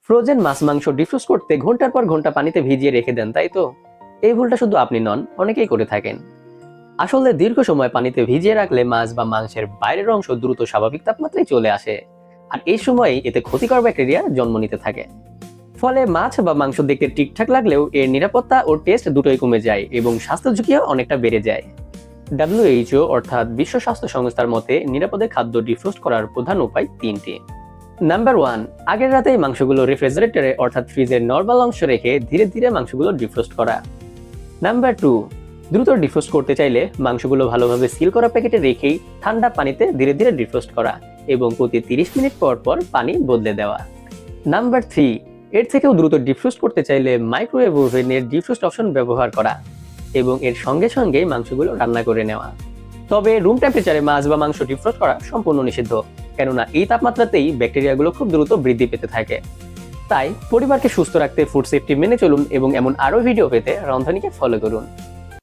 Frozen মাছ মাংস defrost করতে ঘন্টার পর ঘন্টা পানিতে ভিজিয়ে রেখে দেন, তাই তো? এই ভুলটা শুধু আপনি নন, অনেকেই করে থাকেন। আসলে দীর্ঘ সময় পানিতে ভিজিয়ে রাখলে মাছ বা মাংসের বাইরের অংশ দ্রুত স্বাভাবিক তাপমাত্রায় চলে আসে, আর এই সময়ই এতে ক্ষতিকর ব্যাকটেরিয়া জন্ম নিতে থাকে। ফলে মাছ বা মাংস দেখতে ঠিকঠাক লাগলেও এর নিরাপত্তা ও টেস্ট দুটোই কমে যায় এবং স্বাস্থ্য ঝুঁকিও অনেকটা বেড়ে যায়। WHO অর্থাৎ বিশ্ব স্বাস্থ্য সংস্থার মতে নিরাপদে খাদ্য ডিফ্রোস্ট করার প্রধান উপায় তিনটি। নাম্বার 1, আগের রাতেই মাংসগুলো রেফ্রিজারেটরে অর্থাৎ ফ্রিজের নরমাল অংশ রেখে ধীরে ধীরে মাংসগুলো ডিফ্রোস্ট করা। নাম্বার 2, দ্রুত ডিফ্রোস্ট করতে চাইলে মাংসগুলো ভালোভাবে সিল করা প্যাকেটে রেখেই ঠান্ডা পানিতে ধীরে ধীরে ডিফ্রোস্ট করা এবং প্রতি 30 মিনিট পর পর পানি বদলে দেওয়া। নাম্বার 3, এর থেকেও দ্রুত ডিফ্রোস্ট করতে চাইলে মাইক্রোওয়েভ ওভেনের ডিফ্রোস্ট অপশন ব্যবহার করা এবং এর সঙ্গে সঙ্গেই মাংসগুলো রান্না করে নেওয়া। তবে রুম টেম্পারেচারে মাছ বা মাংস ডিফ্রোস্ট করা সম্পূর্ণ নিষিদ্ধ, কেননা এই তাপমাত্রাতেই ব্যাকটেরিয়াগুলো খুব দ্রুত বৃদ্ধি পেতে থাকে। তাই পরিবারকে সুস্থ রাখতে ফুড সেফটি মেনে চলুন এবং এমন আরও ভিডিও পেতে রন্ধনীকে ফলো করুন।